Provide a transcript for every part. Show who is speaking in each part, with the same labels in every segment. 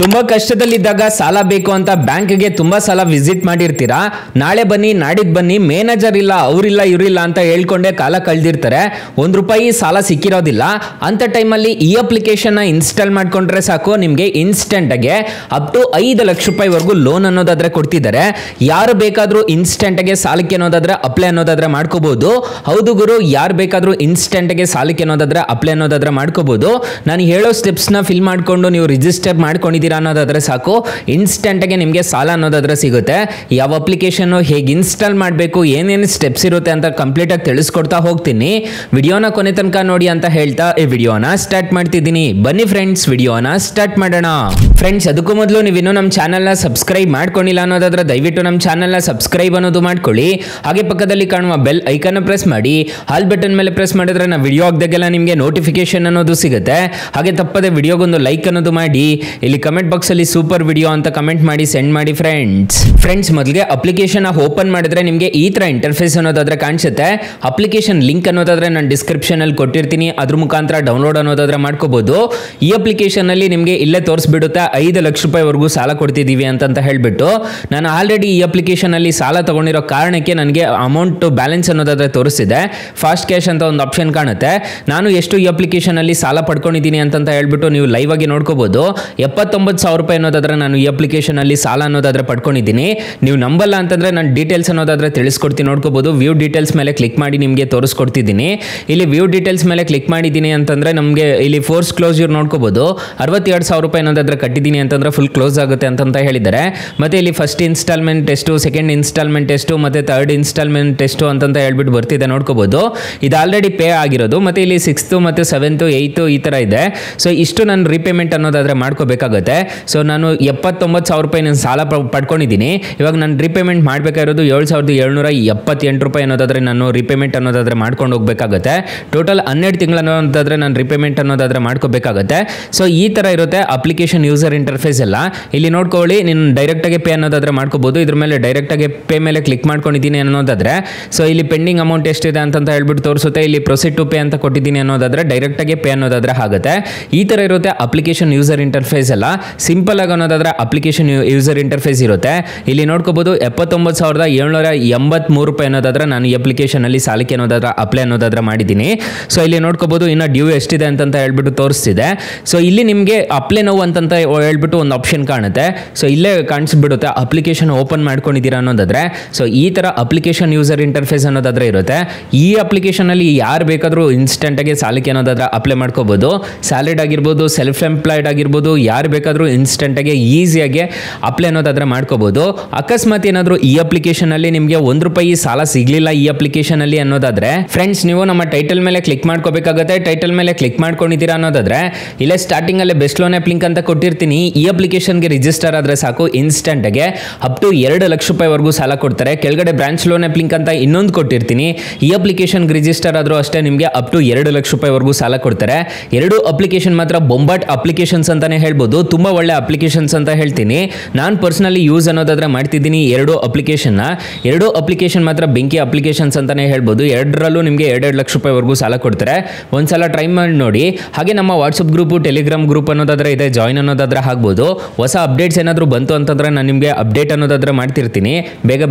Speaker 1: ತುಂಬಾ ಕಷ್ಟದಲ್ಲಿದ್ದಾಗ ಸಾಲ ಬೇಕು ಅಂತ ಬ್ಯಾಂಕ್ಗೆ ತುಂಬಾ ಸಲ ವಿಸಿಟ್ ಮಾಡಿರ್ತೀರಾ. ನಾಳೆ ಬನ್ನಿ ನಾಡಿದ್ದು ಬನ್ನಿ ಮ್ಯಾನೇಜರ್ ಇಲ್ಲ ಅವರಿಲ್ಲ ಇವರಿಲ್ಲ ಅಂತ ಹೇಳ್ಕೊಂಡೆ ಕಾಲ ಕಳೆದಿರ್ತಾರೆ. ₹1 ಸಾಲ ಸಿಕ್ಕಿರೋದಿಲ್ಲ. ಅಂತ ಟೈಮಲ್ಲಿ ಈ ಅಪ್ಲಿಕೇಶನ್ ಇನ್ಸ್ಟಾಲ್ ಮಾಡ್ಕೊಂಡ್ರೆ ಸಾಕು, ನಿಮಗೆ ಇನ್ಸ್ಟೆಂಟ್ ಆಗಿ ಅಪ್ ಟು ₹5 ಲಕ್ಷವರೆಗೂ ಲೋನ್ ಅನ್ನೋದಾದ್ರೆ ಕೊಡ್ತಿದ್ದಾರೆ. ಯಾರು ಬೇಕಾದ್ರೂ ಇನ್ಸ್ಟೆಂಟ್ ಆಗಿ ಸಾಲಕ್ಕೆ ಅನ್ನೋದಾದ್ರೆ ಅಪ್ಲೈ ಅನ್ನೋದಾದ್ರೆ ಮಾಡ್ಕೋಬಹುದು. ಹೌದು ಗುರು, ಯಾರು ಬೇಕಾದ್ರೂ ಇನ್ಸ್ಟೆಂಟ್ ಆಗಿ ಸಾಲಕ್ಕೆ ಅನ್ನೋದಾದ್ರೆ ಅಪ್ಲೈ ಅನ್ನೋದಾದ್ರೆ ಮಾಡ್ಕೋಬಹುದು. ನಾನು ಹೇಳೋ ಸ್ಟೆಪ್ಸ್ ನ ಫಿಲ್ ಮಾಡ್ಕೊಂಡು ನೀವು ರಿಜಿಸ್ಟರ್ ಮಾಡ್ಕೊಂಡಿದ್ದೀರಾ ಅನ್ನೋದಾದ್ರೆ ಸಾಕು, ಇನ್ಸ್ಟೆಂಟ್ ಆಗಿ ನಿಮಗೆ ಸಾಲ ಅನ್ನೋದಾದ್ರೆ ಸಿಗುತ್ತೆ. ಯಾವ ಅಪ್ಲಿಕೇಶನ್ ಹೇಗೆ ಇನ್ಸ್ಟಾಲ್ ಮಾಡಬೇಕು, ಏನೇನು ಸ್ಟೆಪ್ಸ್ ಇರುತ್ತೆ ಅಂತ ಕಂಪ್ಲೀಟ್ ಆಗಿ ತಿಳಿಸ್ಕೊಡ್ತಾ ಹೋಗ್ತೀನಿ. ವಿಡಿಯೋನ ಕೊನೆ ತನಕ ನೋಡಿ ಅಂತ ಹೇಳ್ತಾ ಈ ವಿಡಿಯೋನ ಸ್ಟಾರ್ಟ್ ಮಾಡ್ತಿದ್ದೀನಿ. ಬನ್ನಿ ಫ್ರೆಂಡ್ಸ್, ವಿಡಿಯೋನ ಸ್ಟಾರ್ಟ್ ಮಾಡೋಣ. ಫ್ರೆಂಡ್ಸ್, ಅದಕ್ಕೂ ಮೊದಲು ನೀವು ಇನ್ನೂ ನಮ್ಮ ಚಾನಲ್ನ ಸಬ್ಸ್ಕ್ರೈಬ್ ಮಾಡ್ಕೊಂಡಿಲ್ಲ ಅನ್ನೋದಾದ್ರೆ ದಯವಿಟ್ಟು ನಮ್ಮ ಚಾನಲ್ನ ಸಬ್ಸ್ಕ್ರೈಬ್ ಅನ್ನೋದು ಮಾಡ್ಕೊಳ್ಳಿ. ಹಾಗೆ ಪಕ್ಕದಲ್ಲಿ ಕಾಣುವ ಬೆಲ್ ಐಕನ್ ಪ್ರೆಸ್ ಮಾಡಿ, ಆಲ್ ಬಟನ್ ಮೇಲೆ ಪ್ರೆಸ್ ಮಾಡಿದ್ರೆ ನಾವು ವಿಡಿಯೋ ಹಾಕಿದಾಗೆಲ್ಲ ನಿಮಗೆ ನೋಟಿಫಿಕೇಶನ್ ಅನ್ನೋದು ಸಿಗುತ್ತೆ. ಹಾಗೆ ತಪ್ಪದೆ ವಿಡಿಯೋಗೊಂದು ಲೈಕ್ ಅನ್ನೋದು ಮಾಡಿ. ಇಲ್ಲಿ ಕಮೆಂಟ್ ಬಾಕ್ಸ್ ಅಲ್ಲಿ ಸೂಪರ್ ವಿಡಿಯೋ ಅಂತ ಕಮೆಂಟ್ ಮಾಡಿ ಸೆಂಡ್ ಮಾಡಿ ಫ್ರೆಂಡ್ಸ್. ಮೊದಲಿಗೆ ಅಪ್ಲಿಕೇಶನ್ ಓಪನ್ ಮಾಡಿದ್ರೆ ನಿಮಗೆ ಈ ತರ ಇಂಟರ್ಫೇಸ್ ಅನ್ನೋದಾದ್ರೆ ಕಾಣಿಸುತ್ತೆ. ಅಪ್ಲಿಕೇಶನ್ ಲಿಂಕ್ ಅನ್ನೋದಾದ್ರೆ ನಾನು ಡಿಸ್ಕ್ರಿಪ್ಷನ್ ಅಲ್ಲಿ ಕೊಟ್ಟಿರ್ತೀನಿ, ಅದ್ರ ಮುಖಾಂತರ ಡೌನ್ಲೋಡ್ ಅನ್ನೋದಾದ್ರೆ ಮಾಡ್ಕೋಬಹುದು. ಈ ಅಪ್ಲಿಕೇಶನ್ ಅಲ್ಲಿ ನಿಮಗೆ ಇಲ್ಲೇ ತೋರಿಸ್ಬಿಡುತ್ತೆ ₹5 ಲಕ್ಷವರೆಗೂ ಸಾಲ ಕೊಡ್ತಿದೀವಿ ಅಂತ ಹೇಳ್ಬಿಟ್ಟು. ನಾನು ಆಲ್ರೆಡಿ ಈ ಅಪ್ಲಿಕೇಶನ್ ಅಲ್ಲಿ ಸಾಲ ತಗೊಂಡಿರೋ ಕಾರಣಕ್ಕೆ ನನಗೆ ಅಮೌಂಟ್ ಬ್ಯಾಲೆನ್ಸ್ ಅನ್ನೋದಾದ್ರೆ ತೋರಿಸಿದೆ. ಫಾಸ್ಟ್ ಕ್ಯಾಶ್ ಅಂತ ಒಂದು ಆಪ್ಷನ್ ಕಾಣುತ್ತೆ. ನಾನು ಎಷ್ಟು ಈ ಅಪ್ಲಿಕೇಶನ್ ಅಲ್ಲಿ ಸಾಲ ಪಡ್ಕೊಂಡಿದ್ದೀನಿ ಅಂತ ಹೇಳ್ಬಿಟ್ಟು ನೀವು ಲೈವ್ ಆಗಿ ನೋಡ್ಕೋಬಹುದು. ₹79,000 ಅನ್ನೋದಾದ್ರೆ ನಾನು ಈ ಅಪ್ಲಿಕೇಶನ್ ಅಲ್ಲಿ ಸಾಲ ಅನ್ನೋದಾದ್ರೆ ಪಡ್ಕೊಂಡಿದ್ದೀನಿ. ನೀವು ನಂಬಲ್ಲ ಅಂತಂದ್ರೆ ನಾನು ಡೀಟೇಲ್ಸ್ ಅನ್ನೋದಾದ್ರೆ ತಿಳಿಸ್ಕೊಡ್ತೀನಿ, ನೋಡ್ಕೋಬಹುದು. ವ್ಯೂ ಡೀಟೇಲ್ಸ್ ಮೇಲೆ ಕ್ಲಿಕ್ ಮಾಡಿ ನಿಮಗೆ ತೋರಿಸ್ಕೊಡ್ತಿದ್ದೀನಿ. ಇಲ್ಲಿ ವ್ಯೂ ಡೀಟೇಲ್ಸ್ ಮೇಲೆ ಕ್ಲಿಕ್ ಮಾಡಿದ್ದೀನಿ ಅಂತಂದ್ರೆ ನಮಗೆ ಇಲ್ಲಿ ಫೋರ್ಸ್ ಕ್ಲೋಸ್ಯೂರ್ ನೋಡ್ಕೋಬಹುದು. ₹62,000 ಅನ್ನೋದಾದ್ರೆ ಕಟ್ಟಿದ್ದೀನಿ ಅಂತಂದ್ರೆ ಫುಲ್ ಕ್ಲೋಸ್ ಆಗುತ್ತೆ ಅಂತ ಹೇಳಿದ್ದಾರೆ. ಮತ್ತೆ ಇಲ್ಲಿ ಫಸ್ಟ್ ಇನ್ಸ್ಟಾಲ್ಮೆಂಟ್ ಎಷ್ಟು, ಸೆಕೆಂಡ್ ಇನ್ಸ್ಟಾಲ್ಮೆಂಟ್ ಎಷ್ಟು, ಮತ್ತೆ ಥರ್ಡ್ ಇನ್ಸ್ಟಾಲ್ಮೆಂಟ್ ಎಷ್ಟು ಅಂತ ಹೇಳ್ಬಿಟ್ಟು ಬರ್ತಿದೆ ನೋಡ್ಕೋಬಹುದು. ಇದು ಆಲ್ರೆಡಿ ಪೇ ಆಗಿರೋದು. ಮತ್ತೆ ಇಲ್ಲಿ 6th ಮತ್ತೆ 7th 8th ಈ ತರ ಇದೆ. ಸೊ ಇಷ್ಟು ನಾನು ರೀಪೇಮೆಂಟ್ ಅನ್ನೋದಾದ್ರೆ ಮಾಡ್ಕೋಬೇಕಾಗುತ್ತೆ. ಸೊ ನಾನು ₹79,000 ಸಾಲ ಪಡ್ಕೊಂಡಿದ್ದೀನಿ. ಇವಾಗ ನಾನು ರೀಪೇಮೆಂಟ್ ಮಾಡಬೇಕಾಗಿರೋದು ₹7,778 ಅನ್ನೋದಾದ್ರೆ ನಾನು ರೀಪೇಮೆಂಟ್ ಅನ್ನೋದಾದ್ರೆ ಮಾಡ್ಕೊಂಡು ಹೋಗ್ಬೇಕಾಗುತ್ತೆ. ಟೋಟಲ್ 12 ತಿಂಗಳು ಅನ್ನೋದಾದ್ರೆ ನಾನು ರೀಪೇಮೆಂಟ್ ಅನ್ನೋದಾದ್ರೆ ಮಾಡ್ಕೋಬೇಕಾಗುತ್ತೆ. ಸೊ ಈ ತರ ಇರುತ್ತೆ ಅಪ್ಲಿಕೇಶನ್ ಯೂಸರ್ ಇಂಟರ್ಫೇಸ್ ಎಲ್ಲ. ಇಲ್ಲಿ ನೋಡ್ಕೊಳ್ಳಿ, ನೀನು ಡೈರೆಕ್ಟ್ ಆಗಿ ಪೇ ಅನ್ನೋದಾದ್ರೆ ಮಾಡ್ಕೋಬಹುದು. ಇದ್ರ ಮೇಲೆ ಡೈರೆಕ್ಟ್ ಆಗಿ ಪೇ ಮೇಲೆ ಕ್ಲಿಕ್ ಮಾಡ್ಕೊಂಡಿದ್ದೀನಿ ಅನ್ನೋದಾದ್ರೆ ಸೊ ಇಲ್ಲಿ ಪೆಂಡಿಂಗ್ ಅಮೌಂಟ್ ಎಷ್ಟಿದೆ ಅಂತ ಹೇಳ್ಬಿಟ್ಟು ತೋರಿಸುತ್ತೆ. ಇಲ್ಲಿ ಪ್ರೊಸೀಡ್ ಟು ಪೇ ಅಂತ ಕೊಟ್ಟಿದ್ದೀನಿ ಅನ್ನೋದಾದ್ರೆ ಡೈರೆಕ್ಟ್ ಆಗಿ ಪೇ ಅನ್ನೋದಾದ್ರೆ ಆಗುತ್ತೆ. ಈ ತರ ಇರುತ್ತೆ ಅಪ್ಲಿಕೇಶನ್ ಯೂಸರ್ ಇಂಟರ್ಫೇಸ್ ಎಲ್ಲ. ಸಿಂಪಲ್ ಆಗಿ ಅನ್ನೋದಾದ್ರೆ ಅಪ್ಲಿಕೇಶನ್ ಯೂಸರ್ ಇಂಟರ್ಫೇಸ್ ಇರುತ್ತೆ. ಇಲ್ಲಿ ನೋಡ್ಕೋಬಹುದು ₹79,783 ಅನ್ನೋದಾದ್ರೆ ನಾನು ಈ ಅಪ್ಲಿಕೇಶನ್ ಅಲ್ಲಿ ಸಾಲಕ್ಕೆ ಅನ್ನೋದಾದ್ರೆ ಅಪ್ಲೈ ಅನ್ನೋದಾದ್ರೆ ಮಾಡಿದ್ದೀನಿ. ಸೊ ಇಲ್ಲಿ ನೋಡ್ಕೋಬಹುದು ಇನ್ನು ಡ್ಯೂ ಎಷ್ಟಿದೆ ಅಂತ ಹೇಳ್ಬಿಟ್ಟು ತೋರಿಸ್ತಿದೆ. ಸೊ ಇಲ್ಲಿ ನಿಮಗೆ ಅಪ್ಲೈ ನೋವು ಅಂತ ಹೇಳ್ಬಿಟ್ಟು ಒಂದು ಆಪ್ಷನ್ ಕಾಣುತ್ತೆ. ಸೊ ಇಲ್ಲೇ ಕಾಣಿಸ್ಬಿಡುತ್ತೆ ಅಪ್ಲಿಕೇಶನ್ ಓಪನ್ ಮಾಡ್ಕೊಂಡಿದ್ದೀರಾ ಅನ್ನೋದಾದ್ರೆ. ಸೊ ಈ ತರ ಅಪ್ಲಿಕೇಶನ್ ಯೂಸರ್ ಇಂಟರ್ಫೇಸ್ ಅನ್ನೋದಾದ್ರೆ ಇರುತ್ತೆ. ಈ ಅಪ್ಲಿಕೇಶನ್ ಅಲ್ಲಿ ಯಾರು ಬೇಕಾದ್ರೂ ಇನ್ಸ್ಟೆಂಟ್ ಆಗಿ ಸಾಲಕ್ಕೆ ಅನ್ನೋದಾದ್ರೆ ಅಪ್ಲೈ ಮಾಡ್ಕೋಬಹುದು. ಸ್ಯಾಲರಿಡ್ ಆಗಿರ್ಬೋದು, ಸೆಲ್ಫ್ ಎಂಪ್ಲಾಯ್ಡ್ ಆಗಿರ್ಬೋದು, ಯಾರು ಬೇಕಾದ್ರೂ ಇನ್ಸ್ಟೆಂಟ್ ಆಗಿ ಈಸಿಯಾಗಿ ಅಪ್ಲೈ ಅನ್ನೋದಾದ್ರೆ ಮಾಡ್ಕೋಬಹುದು. ಅಕಸ್ಮಾತ್ ಏನಾದರೂ ಈ ಅಪ್ಲಿಕೇಶನ್ ಅಲ್ಲಿ ನಿಮಗೆ ₹1 ಸಾಲ ಸಿಗ್ಲಿಲ್ಲ ಈ ಅಪ್ಲಿಕೇಶನ್ ಅಲ್ಲಿ ಅನ್ನೋದಾದ್ರೆ ಫ್ರೆಂಡ್ಸ್, ನೀವು ನಮ್ಮ ಟೈಟಲ್ ಮೇಲೆ ಕ್ಲಿಕ್ ಮಾಡ್ಕೋಬೇಕಾಗುತ್ತೆ. ಟೈಟಲ್ ಮೇಲೆ ಕ್ಲಿಕ್ ಮಾಡ್ಕೊಂಡಿದ್ದೀರಾ ಅನ್ನೋದಾದ್ರೆ ಇಲ್ಲೇ ಸ್ಟಾರ್ಟಿಂಗ್ ಅಲ್ಲೇ ಬೆಸ್ಟ್ ಲೋನ್ ಆಪ್ ಲಿಂಕ್ ಅಂತ ಕೊಟ್ಟಿರ್ತೀನಿ. ಈ ಅಪ್ಲಿಕೇಶನ್ಗೆ ರಿಜಿಸ್ಟರ್ ಆದ್ರೆ ಸಾಕು, ಇನ್ಸ್ಟೆಂಟ್ ಆಗಿ ಅಪ್ ಟು ₹2 ಲಕ್ಷವರೆಗೂ ಸಾಲ ಕೊಡ್ತಾರೆ. ಕೆಳಗಡೆ ಬ್ರಾಂಚ್ ಲೋನ್ ಆಪ್ ಲಿಂಕ್ ಅಂತ ಇನ್ನೊಂದು ಕೊಟ್ಟಿರ್ತೀನಿ. ಈ ಅಪ್ಲಿಕೇಶನ್ಗೆ ರಿಜಿಸ್ಟರ್ ಆದ್ರೂ ಅಷ್ಟೇ ನಿಮಗೆ ಅಪ್ ಟು ₹2 ಲಕ್ಷವರೆಗೂ ಸಾಲ ಕೊಡ್ತಾರೆ. ಎರಡು ಅಪ್ಲಿಕೇಶನ್ ಮಾತ್ರ ಬೊಂಬಾಟ್ ಅಪ್ಲಿಕೇಶನ್ಸ್ ಅಂತಾನೆ ಹೇಳ್ಬೋದು. ತುಂಬಾ ಒಳ್ಳೆ ಅಪ್ಲಿಕೇಶನ್ಸ್ ಅಂತ ಹೇಳ್ತೀನಿ. ನಾನು ಪರ್ಸನಲಿ ಯೂಸ್ ಅನ್ನೋದಾದ್ರೆ ಮಾಡ್ತಿದ್ದೀನಿ ಎರಡು ಅಪ್ಲಿಕೇಶನ್ ಮಾತ್ರ ಬೆಂಕಿ ಅಪ್ಲಿಕೇಶನ್ಸ್ ಅಂತಾನೆ ಹೇಳ್ಬೋದು. ಎರಡರಲ್ಲೂ ನಿಮಗೆ ₹2 ಲಕ್ಷವರೆಗೂ ಸಾಲ ಕೊಡ್ತಾರೆ. ಒಂದ್ಸಲ ಟ್ರೈ ಮಾಡಿ ನೋಡಿ. ಹಾಗೆ ನಮ್ಮ ವಾಟ್ಸಪ್ ಗ್ರೂಪ್, ಟೆಲಿಗ್ರಾಮ್ ಗ್ರೂಪ್ ಅನ್ನೋದಾದ್ರೆ ಇದೆ, ಜಾಯಿನ್ ಅನ್ನೋದಾದ್ರೆ ಆಗ್ಬೋದು. ಹೊಸ ಅಪ್ಡೇಟ್ಸ್ ಏನಾದರೂ ಬಂತು ಅಂತಂದ್ರೆ ನಾನು ನಿಮಗೆ ಅಪ್ಡೇಟ್ ಅನ್ನೋದಾದ್ರೆ ಮಾಡ್ತಿರ್ತೀನಿ.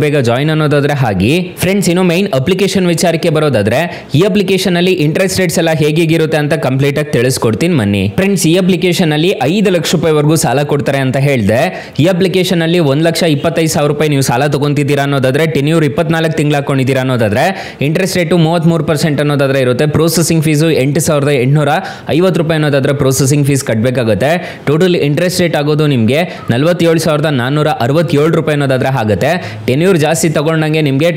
Speaker 1: ಬೇಗ ಜಾಯಿನ್ ಅನ್ನೋದಾದ್ರೆ ಹಾಗೆ ಫ್ರೆಂಡ್ಸ್. ಇನ್ನು ಮೈನ್ ಅಪ್ಲಿಕೇಶನ್ ವಿಚಾರಕ್ಕೆ ಬರೋದಾದ್ರೆ ಈ ಅಪ್ಲಿಕೇಶನ್ ಅಲ್ಲಿ ಇಂಟ್ರೆಸ್ಟ್ ರೇಟ್ಸ್ ಎಲ್ಲ ಹೇಗಿರುತ್ತೆ ಅಂತ ಕಂಪ್ಲೀಟ್ ಆಗಿ ತಿಳಿಸ್ಕೊಡ್ತೀನಿ ಬನ್ನಿ ಫ್ರೆಂಡ್ಸ್. ಈ ಅಪ್ಲಿಕೇಶನ್ ಅಲ್ಲಿ ₹5 ಲಕ್ಷವರೆಗೂ ಸಾಲ ಕೊಡ್ತಾರೆ ಅಂತ ಹೇಳಿದೆ. ಈ ಅಪ್ಲಿಕೇಶನ್ ಅಲ್ಲಿ ₹1,25,000 ನೀವು ಸಾಲ ತಗೊಂತಿದ್ದೀರಾ ಅನ್ನೋದಾದ್ರೆ ಟೆನ್ಯೂರ್ 24 ತಿಂಗಳು ಹಾಕೊಂಡಿದ್ದೀರಾ ಅನ್ನೋದಾದ್ರೆ ಇಂಟ್ರೆಸ್ಟ್ ರೇಟು 33% ಅನ್ನೋದಾದ್ರೆ ಇರುತ್ತೆ. ಪ್ರೊಸೆಸಿಂಗ್ ಫೀಸು ₹8,850 ಅನ್ನೋದಾದ್ರೆ ಪ್ರೊಸೆಸಿಂಗ್ ಫೀಸ್ ಕಟ್ಟಬೇಕಾಗುತ್ತೆ. ಟೋಟಲ್ ಇಂಟ್ರೆಸ್ಟ್ ರೇಟ್ ಆಗೋದು ನಿಮಗೆ ₹47,467 ಅನ್ನೋದಾದ್ರೆ ಆಗುತ್ತೆ. ಟೆನ್ಯೂರ್ ಜಾಸ್ತಿ ತಗೊಂಡಂಗೆ ನಿಮಗೆ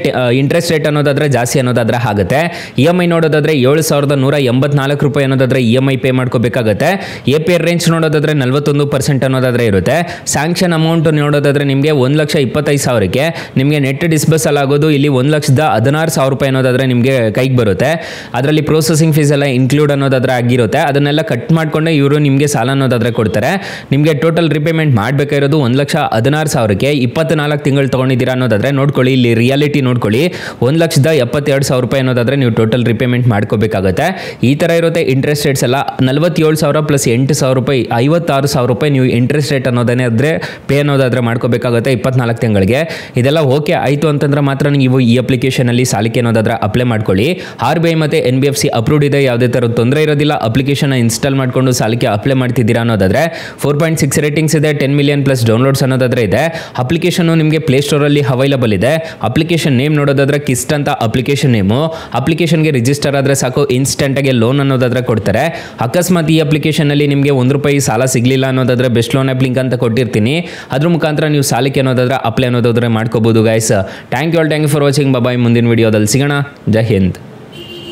Speaker 1: ಇಂಟ್ರೆಸ್ಟ್ ರೇಟ್ ಅನ್ನೋದಾದ್ರೆ ಜಾಸ್ತಿ ಅನ್ನೋದಾದ್ರೆ ಆಗುತ್ತೆ. EMI ನೋಡೋದಾದ್ರೆ ₹7,184 ಅನ್ನೋದಾದ್ರೆ EMI ಪೇ ಮಾಡ್ಕೋಬೇಕಾಗುತ್ತೆ. APR ರೇಂಜ್ ನೋಡೋದಾದ್ರೆ 41% ಅನ್ನೋದಾದ್ರೆ ಇರುತ್ತೆ. ಸ್ಯಾಂಕ್ಷನ್ ಅಮೌಂಟ್ ನೋಡೋದಾದ್ರೆ ನಿಮಗೆ ₹1,25,000ಕ್ಕೆ ನಿಮಗೆ ನೆಟ್ ಡಿಸ್ಬರ್ಸಲ್ ಆಗೋದು ಇಲ್ಲಿ ₹1,16,000 ಅನ್ನೋದಾದ್ರೆ ನಿಮಗೆ ಕೈಗೆ ಬರುತ್ತೆ. ಅದರಲ್ಲಿ ಪ್ರೊಸೆಸಿಂಗ್ ಫೀಸ್ ಎಲ್ಲ ಇನ್ಕ್ಲೂಡ್ ಅನ್ನೋದಾದ್ರೆ ಆಗಿರುತ್ತೆ. ಅದನ್ನೆಲ್ಲ ಕಟ್ ಮಾಡ್ಕೊಂಡೆ ಇವರು ನಿಮಗೆ ಸಾಲ ಅನ್ನೋದಾದ್ರೆ ಕೊಡ್ತಾರೆ. ನಿಮಗೆ ಟೋಟಲ್ ರಿಪೇಮೆಂಟ್ ಮಾಡಬೇಕಾಗಿರೋದು ₹1,16,000ಕ್ಕೆ 24 ತಿಂಗಳು ತಗೊಂಡಿದ್ದೀರಾ ಅನ್ನೋದಾದ್ರೆ ನೋಡ್ಕೊಳ್ಳಿ. ಇಲ್ಲಿ ರಿಯಾಲಿಟಿ ನೋಡ್ಕೊಳ್ಳಿ, ₹1,72,000 ಅನ್ನೋದಾದ್ರೆ ನೀವು ಟೋಟಲ್ ರಿಪೇಮೆಂಟ್ ಮಾಡ್ಕೋಬೇಕಾಗುತ್ತೆ. ಈ ತರ ಇರುತ್ತೆ ಇಂಟ್ರೆಸ್ಟ್ ರೇಟ್ಸ್ ಎಲ್ಲ. ₹47,000 + ₹8,000 ₹56,000 ರೂಪಾಯಿ ನೀವು ಇಂಟ್ರೆಸ್ಟ್ ರೇಟ್ ಅನ್ನೋದನ್ನೇ ಆದರೆ ಪೇ ಅನ್ನೋದಾದರೆ ಮಾಡ್ಕೋಬೇಕಾಗುತ್ತೆ 24 ತಿಂಗಳಿಗೆ. ಇದೆಲ್ಲ ಓಕೆ ಆಯಿತು ಅಂತಂದ್ರೆ ಮಾತ್ರ ನೀವು ಈ ಅಪ್ಲಿಕೇಶನಲ್ಲಿ ಸಾಲಕ್ಕೆ ಅನ್ನೋದಾದ್ರೆ ಅಪ್ಲೈ ಮಾಡ್ಕೊಳ್ಳಿ. RBI ಮತ್ತು NBFC ಅಪ್ರೂವ್ಡ್ ಇದೆ, ಯಾವುದೇ ಥರದ ತೊಂದರೆ ಇರೋದಿಲ್ಲ. ಅಪ್ಲಿಕೇಶನ್ ಇನ್ಸ್ಟಾಲ್ ಮಾಡಿಕೊಂಡು ಸಾಲಕ್ಕೆ ಅಪ್ಲೈ ಮಾಡ್ತಿದ್ದೀರಾ ಅನ್ನೋದಾದರೆ 4.6 ರೇಟಿಂಗ್ಸ್ ಇದೆ, 10 ಮಿಲಿಯನ್ ಪ್ಲಸ್ ಡೌನ್ಲೋಡ್ಸ್ ಅನ್ನೋದಾದ್ರೆ ಇದೆ. ಅಪ್ಲಿಕೇಶನ್ ನಿಮಗೆ ಪ್ಲೇಸ್ಟೋರಲ್ಲಿ ಅವೈಲಬಲ್ ಇದೆ. ಅಪ್ಲಿಕೇಶನ್ ನೇಮ್ ನೋಡೋದಾದ್ರೆ ಕಿಸ್ಟ್ ಅಂತ ಅಪ್ಲಿಕೇಶನ್ ನೇಮು. ಅಪ್ಲಿಕೇಶನ್ಗೆ ರಿಜಿಸ್ಟರ್ ಆದರೆ ಸಾಕು, ಇನ್ಸ್ಟೆಂಟಾಗಿ ಲೋನ್ ಅನ್ನೋದಾದ್ರೆ ಕೊಡ್ತಾರೆ. ಅಕಸ್ಮಾತ್ ಈ ಅಪ್ಲಿಕೇಶನಲ್ಲಿ ನಿಮಗೆ ₹1 ಸಾಲ ಸಿಗಲಿಲ್ಲ ಅನ್ನೋದಾದ್ರೆ ಬೆಸ್ಟ್ ಲೋನ್ ಆ್ಯಪ್ ಲಿಂಕ್ ಅಂತ ಕೊಟ್ಟಿರ್ತೀನಿ, ಅದ್ರ ಮುಖಾಂತರ ನೀವು ಸಾಲಕ್ಕೆ ಅನ್ನೋದಾದ್ರೆ ಅಪ್ಲೈ ಅನ್ನೋದಾದ್ರೆ ಮಾಡ್ಕೋಬಹುದು guys. Thank you for watching. Bye, ಮುಂದಿನ ವಿಡಿಯೋದಲ್ಲಿ ಸಿಗೋಣ. ಜೈ ಹಿಂದ್.